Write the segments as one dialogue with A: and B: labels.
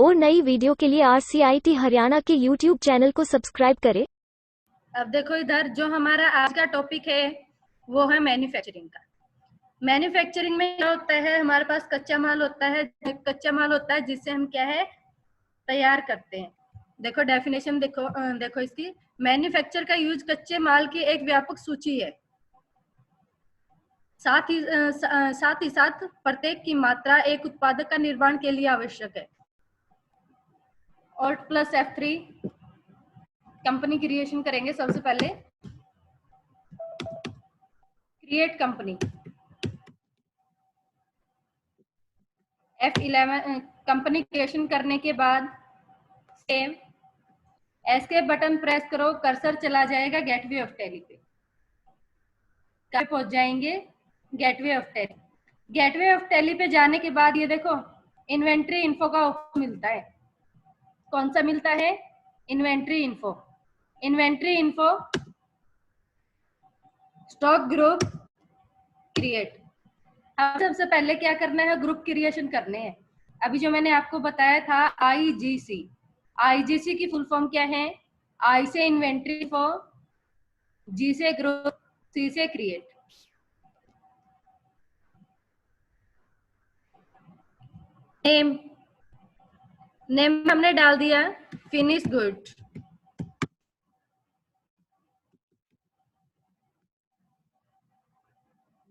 A: और नई वीडियो के लिए RCIT हरियाणा के YouTube चैनल को सब्सक्राइब करें।
B: अब देखो इधर जो हमारा आज का टॉपिक है वो है मैन्युफैक्चरिंग का। मैन्युफैक्चरिंग में क्या होता है, हमारे पास कच्चा माल होता है जिससे हम क्या है तैयार करते हैं। देखो डेफिनेशन देखो इसकी। मैन्युफैक्चर का यूज कच्चे माल की एक व्यापक सूची है। साथ ही साथ प्रत्येक की मात्रा एक उत्पादक का निर्माण के लिए आवश्यक है। Alt + F3 कंपनी क्रिएशन करेंगे। सबसे पहले create company, F11 company creation करने के बाद सेव एस्केप बटन प्रेस करो, कर्सर चला जाएगा गेटवे ऑफ टैली पे। कहाँ पहुंच जाएंगे? Gateway of Tally. Gateway of Tally पे जाने के बाद ये देखो इन्वेंट्री इन्फो का ऑप्शन मिलता है। कौन सा मिलता है? Inventory info. Inventory info stock group create. अब सबसे पहले क्या करना है? ग्रुप क्रिएशन करने हैं। अभी जो मैंने आपको बताया था आईजीसी, आईजीसी की फुल फॉर्म क्या है? आई से इन्वेंट्री इन्फो, जी से ग्रुप, सी से क्रिएट। नेम हमने डाल दिया फिनिश गुड।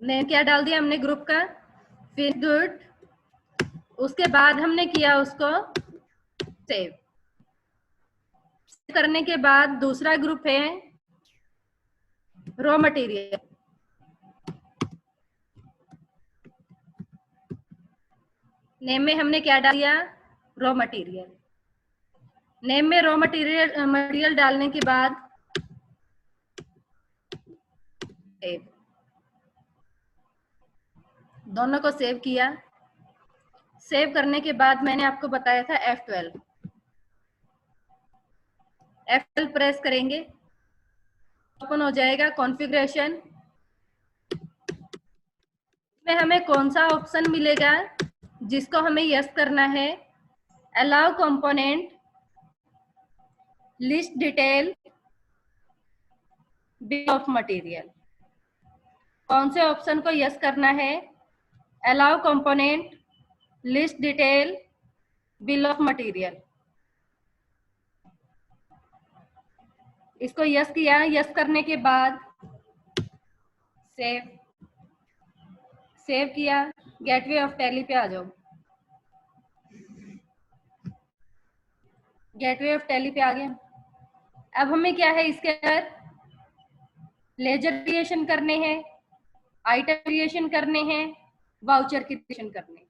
B: नेम क्या डाल दिया हमने ग्रुप का? Finish good. उसके बाद हमने किया उसको सेव। करने के बाद दूसरा ग्रुप है रॉ मटेरियल। नेम में हमने क्या डाल दिया? Raw material. नेम में रॉ मटेरियल डालने के बाद सेव, दोनों को सेव किया। सेव करने के बाद मैंने आपको बताया था F12 प्रेस करेंगे, ओपन हो जाएगा कॉन्फ़िगरेशन में। हमें कौन सा ऑप्शन मिलेगा जिसको हमें यस करना है? Allow component list detail bill of material. कौन से ऑप्शन को यस करना है? Allow component list detail bill of material. इसको यस किया। यस करने के बाद सेव किया। गेटवे ऑफ टैली पे आ जाओ। गेटवे ऑफ टैली पे आ गए। अब हमें क्या है इसके अंदर? लेजर क्रिएशन करने हैं, आइटम क्रिएशन करने हैं, वाउचर क्रिएशन करने हैं।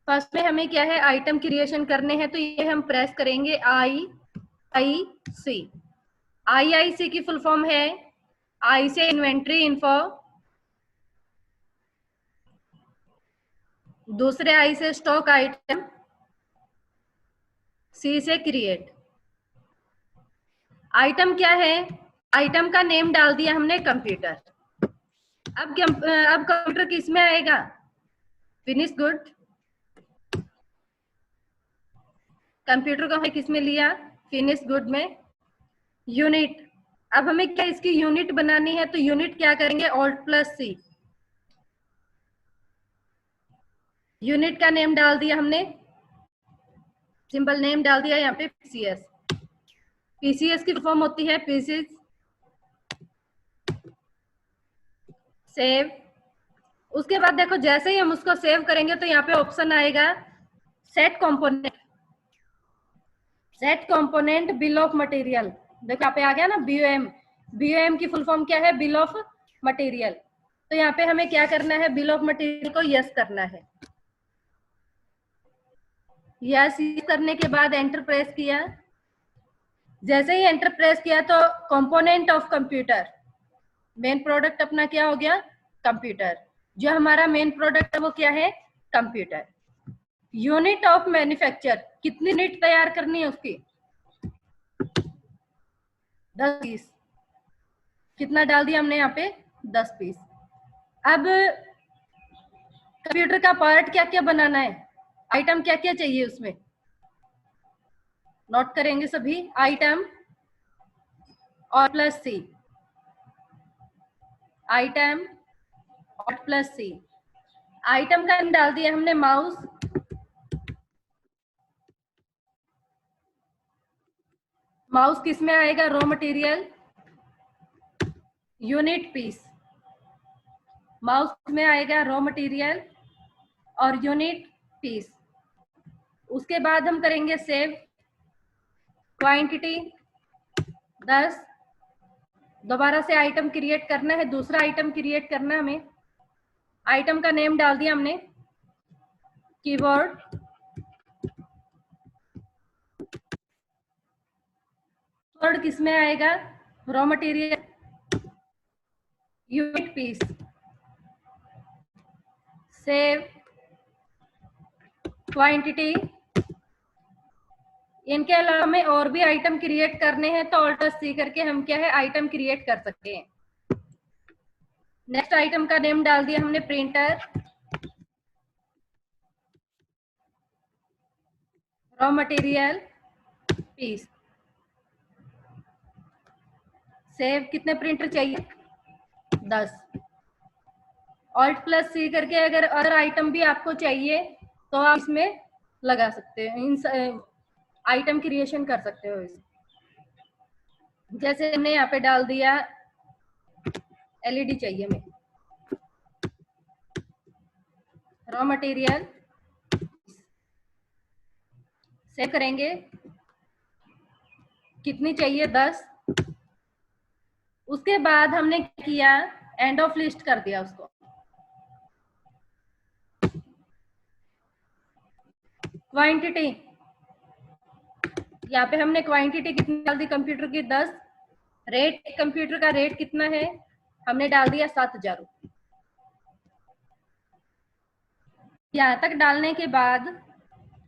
B: फर्स्ट में हमें क्या है? आइटम क्रिएशन करने हैं, तो ये हम प्रेस करेंगे IIC। IIC की फुल फॉर्म है आई से इन्वेंट्री इन्फो, दूसरे आई से स्टॉक आइटम, सी से क्रिएट। आइटम क्या है? आइटम का नेम डाल दिया हमने कंप्यूटर। अब कंप्यूटर किस में आएगा? Finish good. कंप्यूटर को हमने किस में लिया? फिनिश गुड में। यूनिट, अब हमें क्या इसकी यूनिट बनानी है, तो यूनिट क्या करेंगे? Alt + C। यूनिट का नेम डाल दिया हमने, सिंपल नेम डाल दिया यहाँ पे PCS। PCS की फॉर्म होती है पीसीस। सेव। उसके बाद देखो जैसे ही हम उसको सेव करेंगे तो यहाँ पे ऑप्शन आएगा set component. Set component bill of material. देखो यहाँ पे आ गया ना BOM। BOM की फुल फॉर्म क्या है? Bill of material. तो यहाँ पे हमें क्या करना है? बिल ऑफ मटेरियल को यस करना है। यस करने के बाद एंटर प्रेस किया। जैसे ही एंटर प्रेस किया तो component of computer, main product अपना क्या हो गया? कंप्यूटर। जो हमारा मेन प्रोडक्ट है वो क्या है? कंप्यूटर। यूनिट ऑफ मैन्युफैक्चर, कितनी यूनिट तैयार करनी है उसकी? 10 पीस। कितना डाल दिया हमने यहाँ पे? 10 पीस। अब कंप्यूटर का पार्ट क्या क्या बनाना है? आइटम क्या क्या चाहिए उसमें? नोट करेंगे सभी। आइटम और प्लस सी, आइटम और प्लस सी। आइटम का नाम डाल दिया हमने माउस, माउस किस में आएगा? Raw material, unit piece. Mouse में आएगा रॉ मटेरियल और यूनिट पीस। उसके बाद हम करेंगे सेव। क्वांटिटी 10। दोबारा से आइटम क्रिएट करना है, दूसरा आइटम क्रिएट करना है हमें। आइटम का नेम डाल दिया हमने कीबोर्ड, थर्ड किस में आएगा? Raw material, unit piece. Save quantity. इनके अलावा हमें और भी आइटम क्रिएट करने हैं तो ऑल्ट सी करके हम क्या है आइटम क्रिएट कर सकते हैं। नेक्स्ट आइटम का नेम डाल दिया हमने printer, raw material, piece. Save. कितने प्रिंटर चाहिए? 10। ऑल्ट प्लस सी करके अगर आइटम भी आपको चाहिए तो आप इसमें लगा सकते हैं, इन आइटम क्रिएशन कर सकते हो इसे। जैसे हमने यहाँ पे डाल दिया एलईडी चाहिए हमें, रॉ मटेरियल। सेव करेंगे। कितनी चाहिए? 10। उसके बाद हमने क्या किया? एंड ऑफ लिस्ट कर दिया उसको। क्वांटिटी, यहाँ पे हमने क्वांटिटी कितनी डाल दी? कंप्यूटर की 10। रेट, कंप्यूटर का रेट कितना है? हमने डाल दिया 7000 रुपये। यहाँ तक डालने के बाद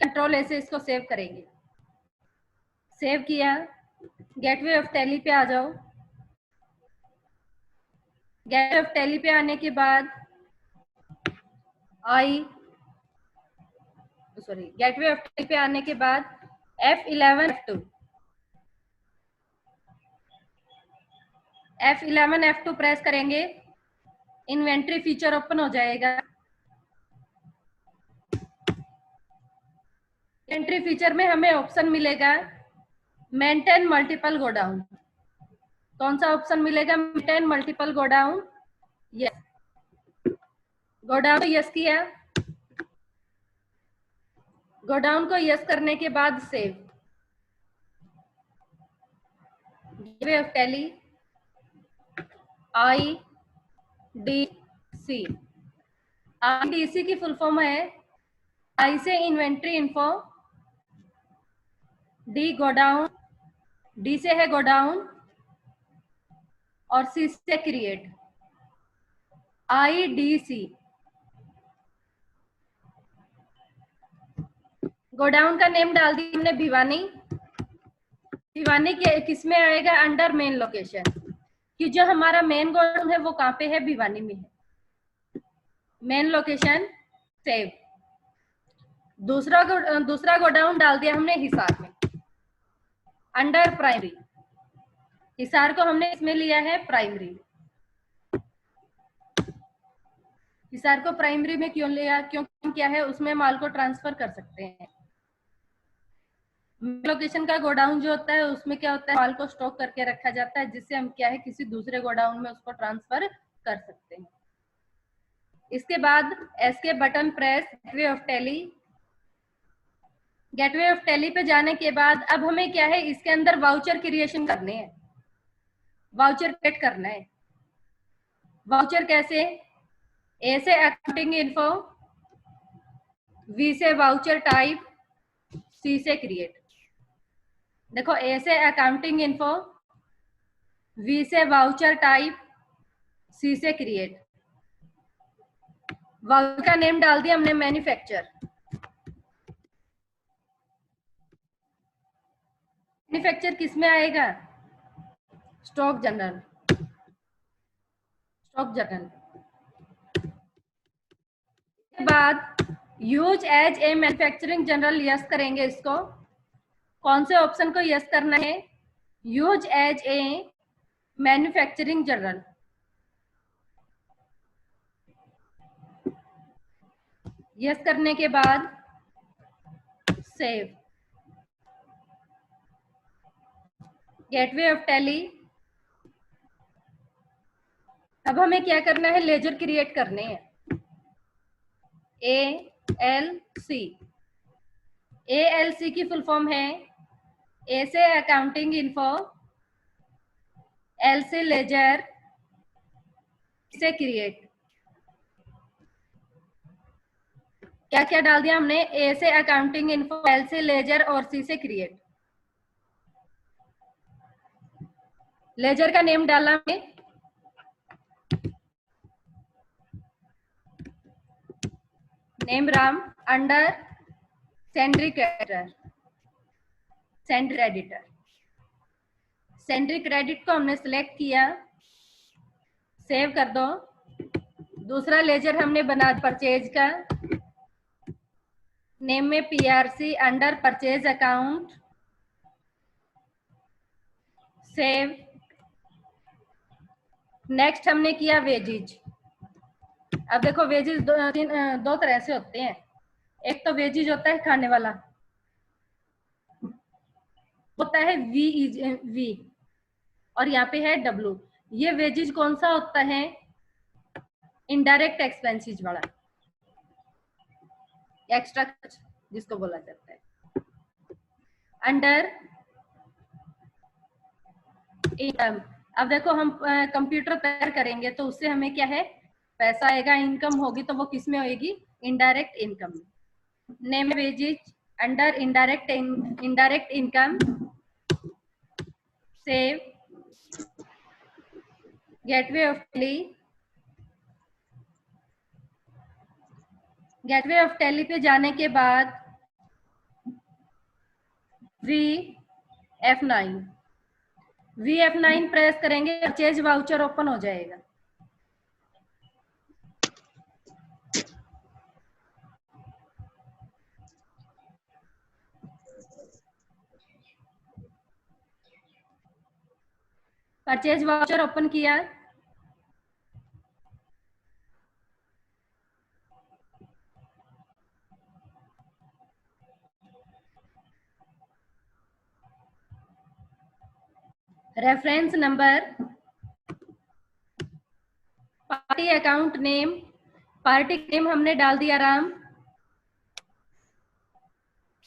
B: कंट्रोल ए से इसको सेव करेंगे। सेव किया। गेटवे ऑफ टैली पे आ जाओ। गेटवे ऑफ टैली पे आने के बाद गेटवे ऑफ टैली पे आने के बाद F11 F2 F11 F2 press करेंगे। इन्वेंट्री फीचर ओपन हो जाएगा। इन्वेंट्री फीचर में हमें ऑप्शन मिलेगा मेंटेन मल्टीपल गोडाउन। कौन सा ऑप्शन मिलेगा? Maintain multiple godown. Yes, godown को यस किया। गोडाउन को यस करने के बाद save. Gateway of Tally IDC। IDC की फुल फॉर्म है आई से inventory info, D godown, D से है गोडाउन और सी से क्रिएट। IDC। गोडाउन का नेम डाल दिया हमने भिवानी। भिवानी के किस में आएगा? अंडर मेन लोकेशन, कि जो हमारा मेन गोडाउन है वो कहाँ पे है? भिवानी में है। Main location. सेव। दूसरा गोडाउन डाल दिया हमने हिसार में, अंडर प्राइमरी। हिसार को हमने इसमें लिया है प्राइमरी। हिसार को प्राइमरी में क्यों लिया? क्योंकि क्या है उसमें माल को ट्रांसफर कर सकते हैं। लोकेशन का गोडाउन जो होता है उसमें क्या होता है, माल को स्टॉक करके रखा जाता है, जिससे हम क्या है किसी दूसरे गोडाउन में उसको ट्रांसफर कर सकते हैं। इसके बाद escape button press. Gateway of Tally. Gateway of Tally पे जाने के बाद अब हमें क्या है इसके अंदर वाउचर क्रिएशन करने हैं, वाउचर क्रिएट करना है। वाउचर कैसे? ए से अकाउंटिंग इन्फो, वी से वाउचर टाइप, सी से क्रिएट। देखो, ए से अकाउंटिंग इन्फो, वी से वाउचर टाइप, सी से क्रिएट। वाउचर का नेम डाल दिया हमने मैन्युफैक्चर। मैन्युफैक्चर किस में आएगा? Stock journal, stock journal. बाद use as a manufacturing journal yes करेंगे इसको। कौन से ऑप्शन को यस करना है? Use as a manufacturing journal. Yes करने के बाद सेव। Gateway of tally. अब हमें क्या करना है? लेजर क्रिएट करने हैं। ALC। ALC की फुल फॉर्म है ए से अकाउंटिंग इन्फो, एल से लेजर, से क्रिएट। क्या क्या डाल दिया हमने? ए से अकाउंटिंग इन्फो, एल से लेजर और सी से क्रिएट। लेजर का नेम डाला हमने, name Ram, under sundry creditor, sundry creditor. Sundry credit को हमने सिलेक्ट किया, सेव कर दो। दूसरा लेजर हमने बना परचेज का, नेम में PRC, under purchase account, save. Next हमने किया वेजिज। अब देखो वेजिज दो तरह से होते हैं। एक तो वेजिज होता है खाने वाला, होता है वी और यहाँ पे है W। ये वेजिज कौन सा होता है? इनडायरेक्ट एक्सपेंसेस वाला, एक्स्ट्रा खर्च जिसको बोला जाता है। Under income. अब देखो हम कंप्यूटर तैयार करेंगे तो उससे हमें क्या है? पैसा आएगा। इनकम होगी तो वो किस में होगी? इनडायरेक्ट इनकम में। Name wages, under indirect income, save. Gateway of Tally. Gateway of Tally पे जाने के बाद F9 प्रेस करेंगे, परचेज वाउचर ओपन हो जाएगा। परचेज वाउचर ओपन किया, reference number, party account name, party name हमने डाल दिया राम,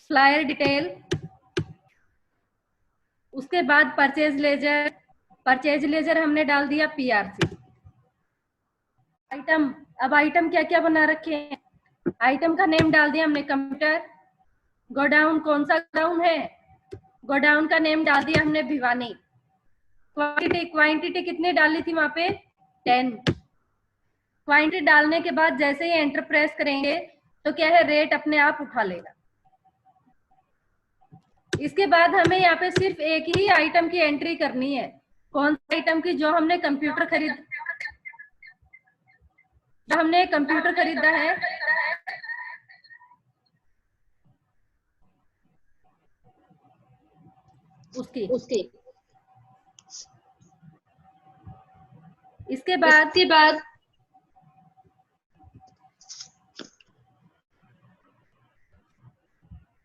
B: फ्लायर डिटेल। उसके बाद परचेज लेजर हमने डाल दिया PRC। आइटम, अब आइटम क्या क्या बना रखे हैं? आइटम का नेम डाल दिया हमने कंप्यूटर। गोडाउन, कौन सा गोडाउन है? गोडाउन का नेम डाल दिया हमने भिवानी। क्वांटिटी कितनी डाली थी वहां पे? 10। क्वांटिटी डालने के बाद जैसे ही एंटर प्रेस करेंगे तो क्या है? रेट अपने आप उठा लेगा। इसके बाद हमें यहाँ पे सिर्फ एक ही आइटम की एंट्री करनी है। कौन सा आइटम की? जो हमने कंप्यूटर खरीदा है, उसकी। इसके बाद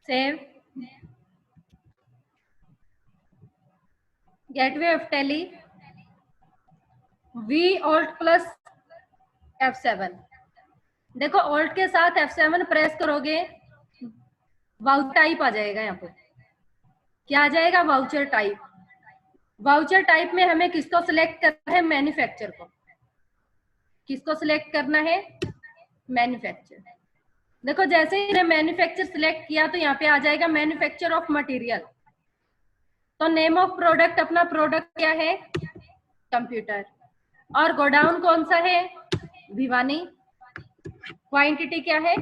B: save. Gateway of tally, V Alt+ F7। देखो Alt के साथ F7 प्रेस करोगे, वाउचर टाइप आ जाएगा। यहाँ पे क्या आ जाएगा? Voucher type. वाउचर टाइप में हमें किसको सिलेक्ट करना है? मैन्युफैक्चर को। किसको सिलेक्ट करना है? मैन्युफैक्चर। देखो जैसे ही मैन्युफैक्चर सिलेक्ट किया तो यहाँ पे आ जाएगा मैन्युफैक्चर ऑफ मटेरियल। तो नेम ऑफ प्रोडक्ट, अपना प्रोडक्ट क्या है? कंप्यूटर। और गोडाउन कौन सा है? भिवानी। क्वांटिटी क्या है?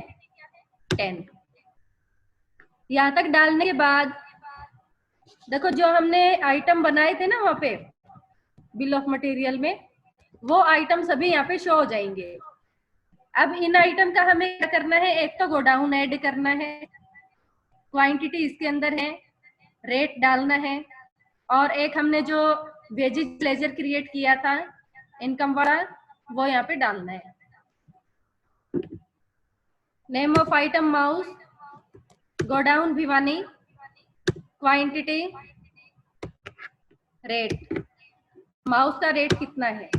B: 10। यहाँ तक डालने के बाद देखो जो हमने आइटम बनाए थे ना वहां पे बिल ऑफ मटेरियल में, वो आइटम सभी यहाँ पे शो हो जाएंगे। अब इन आइटम का हमें क्या करना है? एक तो गोडाउन ऐड करना है, क्वांटिटी इसके अंदर है, रेट डालना है, और एक हमने जो वेजिज लेजर क्रिएट किया था इनकम वाला, वो यहाँ पे डालना है। Name of item mouse, godown Bhiwani, quantity, rate, mouse का रेट कितना है।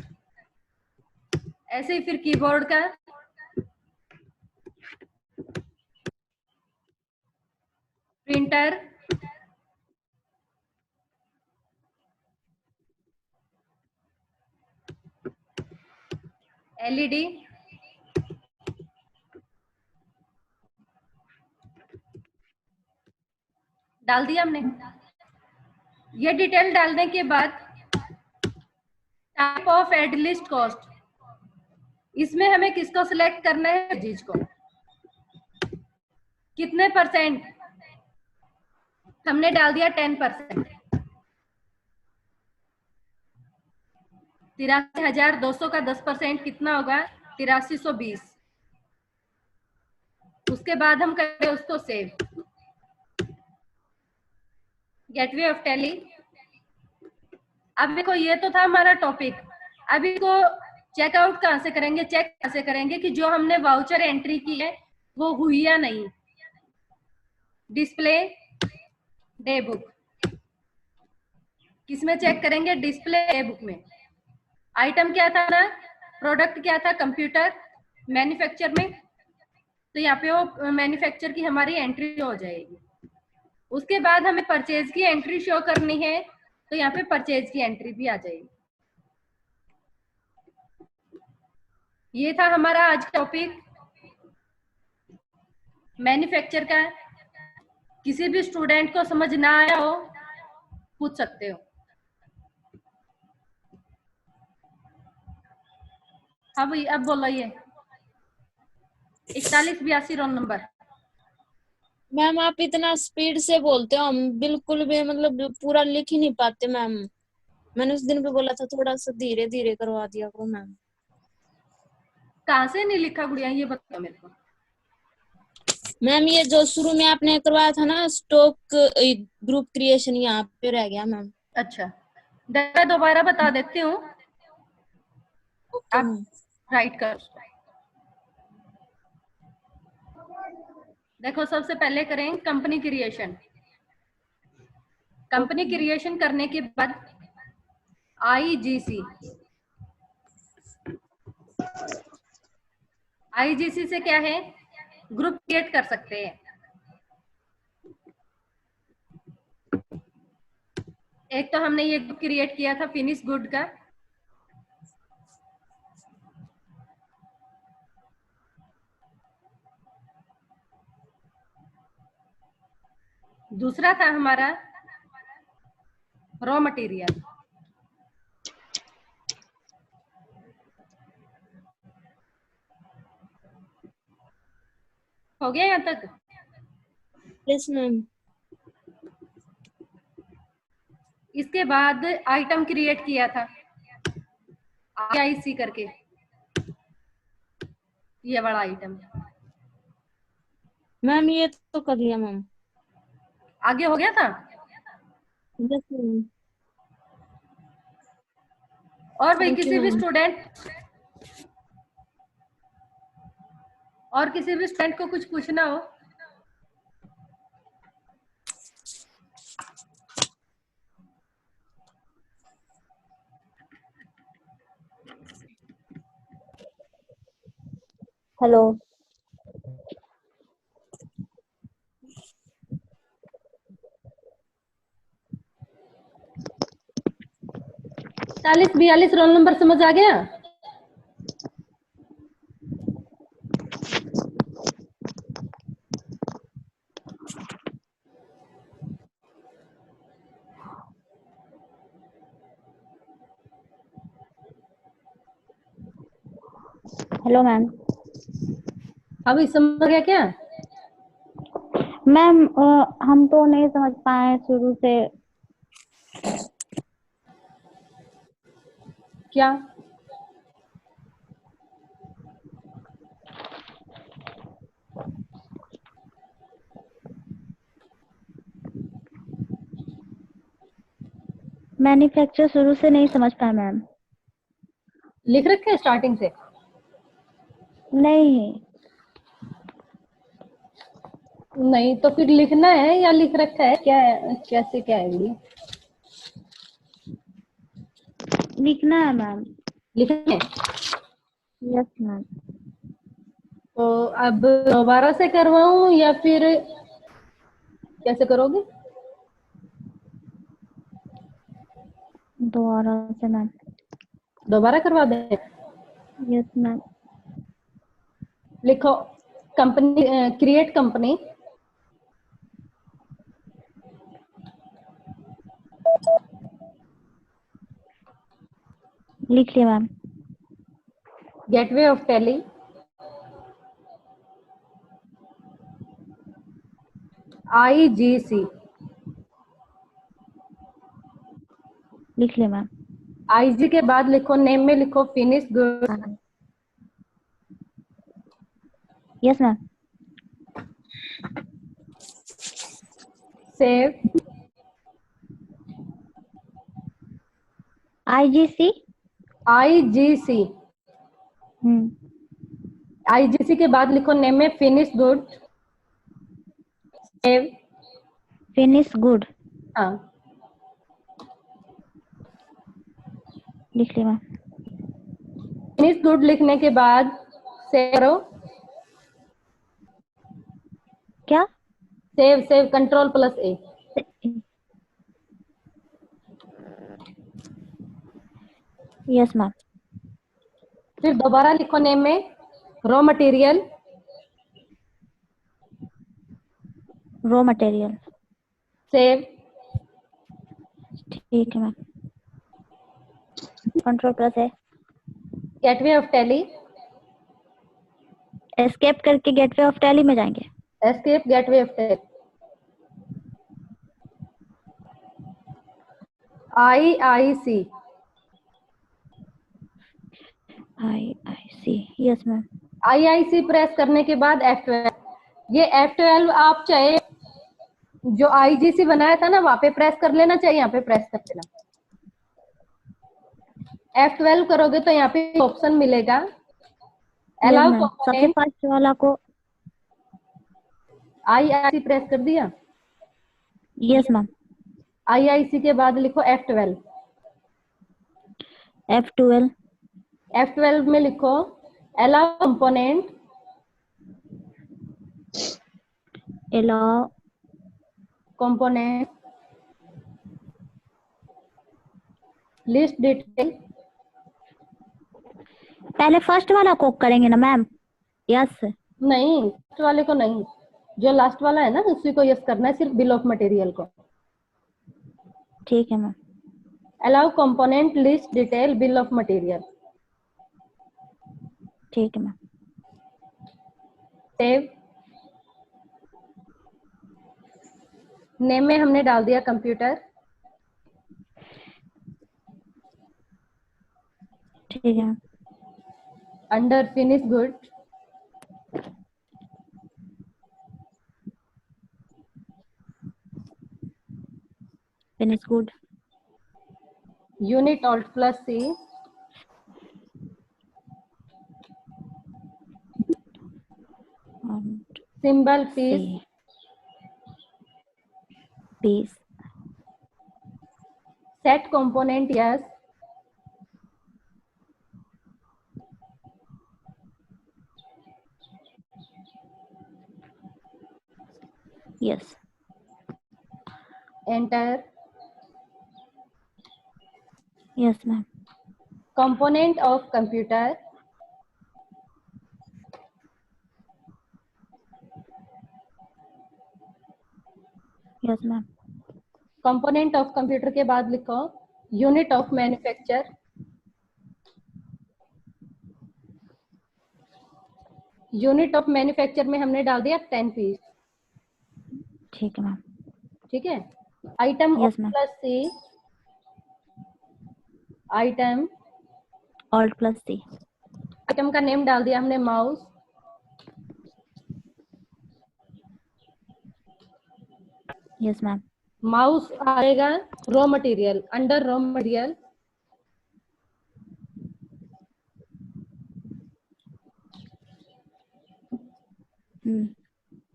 B: ऐसे ही फिर कीबोर्ड का, प्रिंटर, एलईडी, डाल दिया हमने। ये डिटेल डालने के बाद type of add list cost, इसमें हमें किसको सिलेक्ट करना है, चीज को। कितने परसेंट, हमने डाल दिया 10%। 83,200 का 10% कितना होगा, 8320। उसके बाद हम करें उसको सेव। Gateway of tally. अब देखो ये तो था हमारा टॉपिक। अब इसको चेकआउट कहाँ से करेंगे, चेक कहाँ से करेंगे कि जो हमने वाउचर एंट्री की है वो हुई या नहीं। डिस्प्ले डे बुक, किसमें चेक करेंगे, डिस्प्ले डे बुक में। आइटम क्या था ना, प्रोडक्ट क्या था, कंप्यूटर, मैन्युफैक्चर में, तो यहाँ पे वो मैन्युफैक्चर की हमारी एंट्री हो जाएगी। उसके बाद हमें परचेज की एंट्री शो करनी है, तो यहाँ पे परचेज की एंट्री भी आ जाएगी। ये था हमारा आज का टॉपिक मैन्युफैक्चर का। किसी भी स्टूडेंट को समझ ना आया हो पूछ सकते हो। हाँ भाई अब बोलो। ये 4182 रोल नंबर।
C: मैम आप इतना स्पीड से बोलते हो, हम बिल्कुल भी मतलब पूरा लिख ही नहीं पाते मैम। मैंने उस दिन भी बोला था थोड़ा सा धीरे धीरे करवा दिया करो मैम।
B: कहाँ से नहीं लिखा गुड़िया, ये बताओ मेरे को।
C: मैम ये जो शुरू में आपने करवाया था ना स्टॉक ग्रुप क्रिएशन, यहाँ पे रह गया मैम।
B: अच्छा दोबारा बता देती हूँ, आप राइट कर। देखो सबसे पहले करें कंपनी क्रिएशन। कंपनी क्रिएशन करने के बाद आईजीसी से क्या है, ग्रुप क्रिएट कर सकते हैं। एक तो हमने ये ग्रुप क्रिएट किया था फिनिश गुड का, दूसरा था हमारा रॉ मटेरियल। हो गया यहाँ तक?
C: Yes ma'am.
B: इसके बाद आइटम क्रिएट किया था आईआईसी करके, ये बड़ा आइटम।
C: मैम ये तो कर लिया मैम।
B: आगे हो गया था?
C: Yes ma'am.
B: और भाई
C: थैंक यू
B: किसी भी
C: मैम।
B: स्टूडेंट, और किसी भी स्टूडेंट को कुछ पूछना हो?
D: हेलो।
B: 40-42 रोल नंबर समझ आ गया?
D: Hello ma'am.
B: अभी समझ गया क्या?
D: मैम हम तो नहीं समझ पाए शुरू से।
B: क्या?
D: मैन्युफैक्चर शुरू से नहीं समझ पाया मैम।
B: लिख रखे हैं स्टार्टिंग से?
D: नहीं,
B: नहीं तो फिर लिखना है या लिख रखा है क्या है? कैसे क्या है ये?
D: लिखना है मैम।
B: लिखना है।
D: Yes ma'am.
B: तो अब दोबारा से करवाऊं या फिर कैसे करोगे?
D: दोबारा से मैम।
B: दोबारा करवा दें?
D: Yes ma'am.
B: लिखो कंपनी, क्रिएट कंपनी,
D: लिख लिया ma'am.
B: Gateway of Tally, IGC,
D: लिख लिया मैम।
B: IG के बाद लिखो नेम में लिखो finish good,
D: yes ma'am.
B: Save,
D: IGC।
B: IGC, IGC के बाद लिखो नेम में finish good, save.
D: Finish good.
B: हाँ,
D: लिख लिया मैम।
B: फिनिश गुड लिखने के बाद सेव करो।
D: क्या?
B: Save save Ctrl+A।
D: Yes ma'am.
B: फिर दोबारा लिखो नेम में raw material,
D: raw material.
B: Save.
D: ठीक है ma'am. Ctrl+A।
B: Gateway of Tally,
D: escape करके गेटवे ऑफ टैली में जाएंगे।
B: Escape gateway of Tally, IIC,
D: IIC। Yes ma'am.
B: IIC press करने के बाद F12। ये F12 आप चाहे जो IGC बनाया था ना वहां पे प्रेस कर लेना, चाहिए यहाँ पे प्रेस कर देना। F12 करोगे तो यहाँ पे ऑप्शन मिलेगा अलाउ
D: सबसे
B: कंपोनेंट,
D: फर्स्ट वाला को।
B: IIC प्रेस कर दिया।
D: Yes ma'am.
B: IIC के बाद लिखो F12।
D: F12।
B: F12 में लिखो allow component,
D: allow
B: component list detail.
D: पहले फर्स्ट वाला को करेंगे ना मैम? यस।
B: नहीं, लास्ट वाले को नहीं, जो लास्ट वाला है ना उसी को यस करना है, सिर्फ बिल ऑफ मटेरियल को।
D: ठीक है ma'am.
B: Allow component list detail bill of material,
D: ठीक है मैम।
B: सेव। नेम में हमने डाल दिया कंप्यूटर,
D: ठीक है ma'am.
B: Under finish good
D: finish good.
B: Unit Alt+C, symbol piece,
D: piece.
B: Set component yes,
D: yes.
B: Enter.
D: Yes ma'am.
B: Component of computer,
D: yes ma'am.
B: Component of computer के बाद लिखो unit of manufacture, unit of manufacture में हमने डाल दिया 10 piece.
D: ठीक है ma'am.
B: ठीक है। Item
D: Yes, ma'am.
B: Alt+C, item,
D: Alt+C।
B: Item का नेम डाल दिया हमने माउस,
D: यस मैम।
B: माउस आएगा raw material, under raw material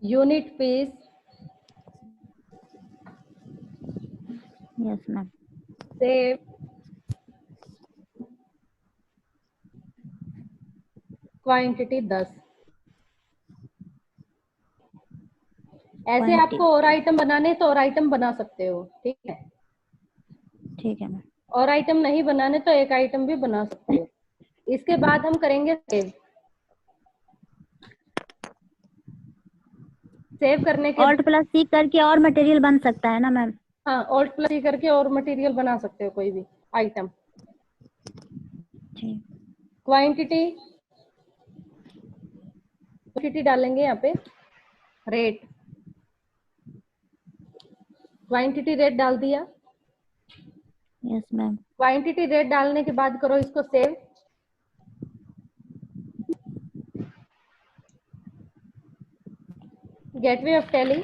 B: unit fees
D: yes ma'am.
B: Save quantity 10। ऐसे
D: Quantity।
B: आपको और आइटम बनाने तो और आइटम बना सकते हो, ठीक है।
D: ठीक है मैम।
B: और आइटम नहीं बनाने तो एक आइटम भी बना सकते हो। इसके बाद हम करेंगे सेव। सेव करने के
D: ऑल्ट प्लस सी करके और मटेरियल बन सकता है ना मैम?
B: हाँ, ऑल्ट प्लस सी करके और मटेरियल बना सकते हो कोई भी आइटम।
D: ठीक।
B: क्वांटिटी डालेंगे यहाँ पे, रेट, क्वांटिटी रेट डाल दिया।
D: Yes ma'am.
B: क्वांटिटी रेट डालने के बाद करो इसको सेव। गेटवे ऑफ टैली,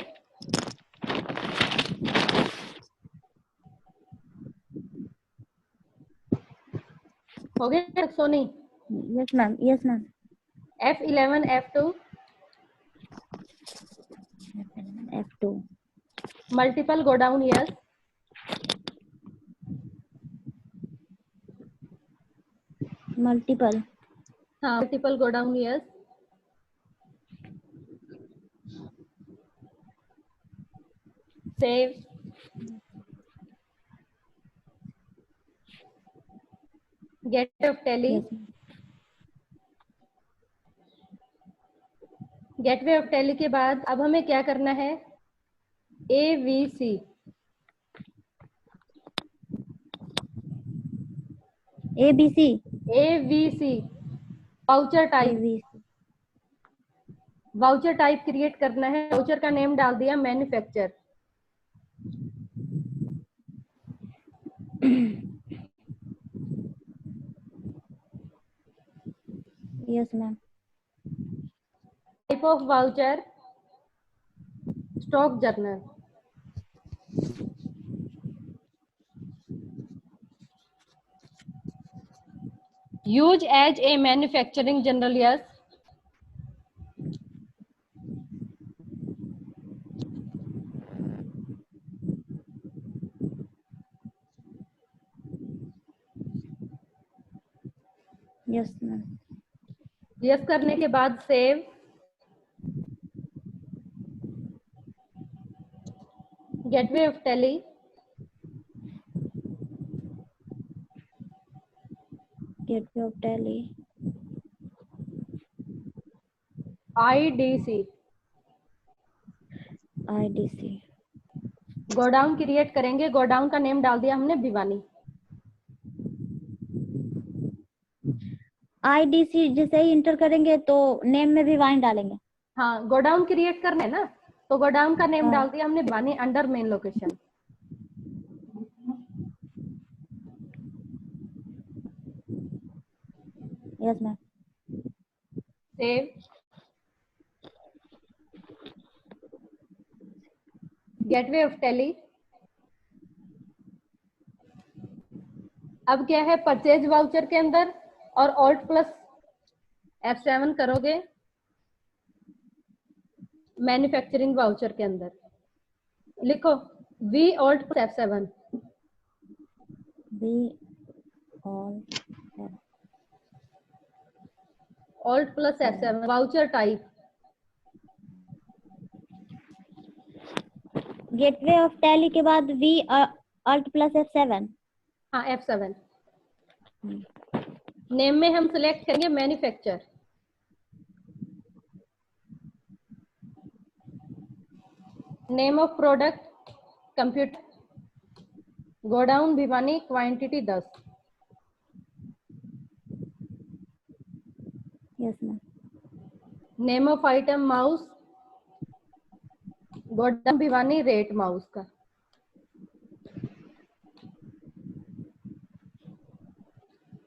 B: हो गया Soni?
D: Yes ma'am. Yes ma'am.
B: F11 F2
D: F2
B: multiple go down, yes.
D: Multiple.
B: हाँ, multiple go down, yes. Save. Gate of Tally,
D: yes ma'am.
B: Gateway of Tally के बाद अब हमें क्या करना है, AVC,
D: ABC।
B: AVC voucher type,
D: ABC।
B: Voucher type create करना है। वाउचर का नेम डाल दिया manufacture.
D: Yes ma'am.
B: Type of voucher stock journal, use as a manufacturing journal, yes.
D: Yes ma'am.
B: Yes करने के बाद save. Gateway of Tally,
D: gateway of Tally.
B: IDC
D: IDC।
B: Godown create करेंगे। Godown का name डाल दिया हमने भिवानी।
D: IDC जैसे ही inter करेंगे तो नेम में भी वाइन डालेंगे?
B: हाँ, गोडाउन क्रिएट करना है ना, तो गोडाउन का नेम
D: हाँ।
B: डाल दिया हमने Bhiwani under main location.
D: Yes ma'am.
B: Save. Gateway of tally. अब क्या है, परचेज वाउचर के अंदर और ऑल्ट प्लस F7 करोगे मैन्युफैक्चरिंग वाउचर के अंदर। लिखो V alt plus F7,
D: B और
B: alt plus F7 voucher type,
D: gateway of Tally के बाद V अल्ट प्लस F7।
B: हाँ F7। नेम में हम सिलेक्ट करेंगे manufacture. Name of product computer, godown Bhiwani, quantity 10।
D: Yes ma'am.
B: Name of item mouse, godown Bhiwani, rate mouse का।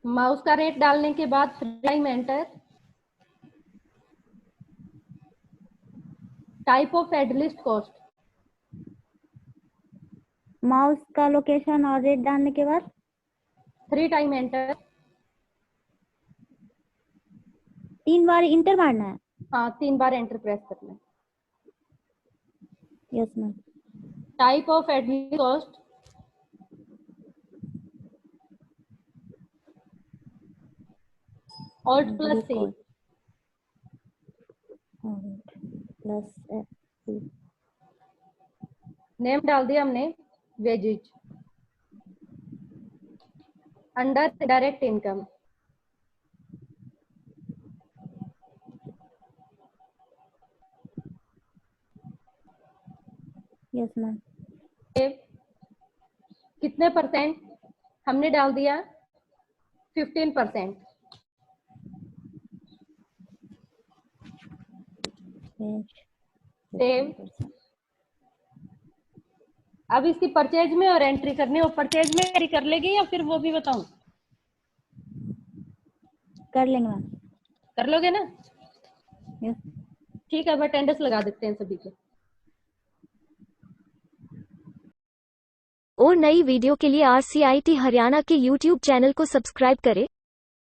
B: Mouse का rate डालने के बाद time enter. Type of add list cost,
D: mouse का लोकेशन और रेट डालने के बाद
B: 3 टाइम एंटर।
D: 3 बार इंटर मारना है।
B: हाँ 3 बार एंटर प्रेस करना है।
D: Yes ma'am.
B: Type of admin cost, alt plus C.
D: Plus
B: name डाल दिया हमने wages. Under direct income,
D: yes ma'am.
B: कितने परसेंट, हमने डाल दिया 15%। सेव। अब इसकी परचेज में और एंट्री करनी हो, परचेज में एंट्री कर लेगी या फिर वो भी बताऊं?
D: कर लेंगे मैम।
B: कर लोगे ना?
D: यस।
B: ठीक है, अब अटेंडेंस लगा देते हैं सभी के।
A: और नई वीडियो के लिए RCIT हरियाणा के YouTube चैनल को सब्सक्राइब करें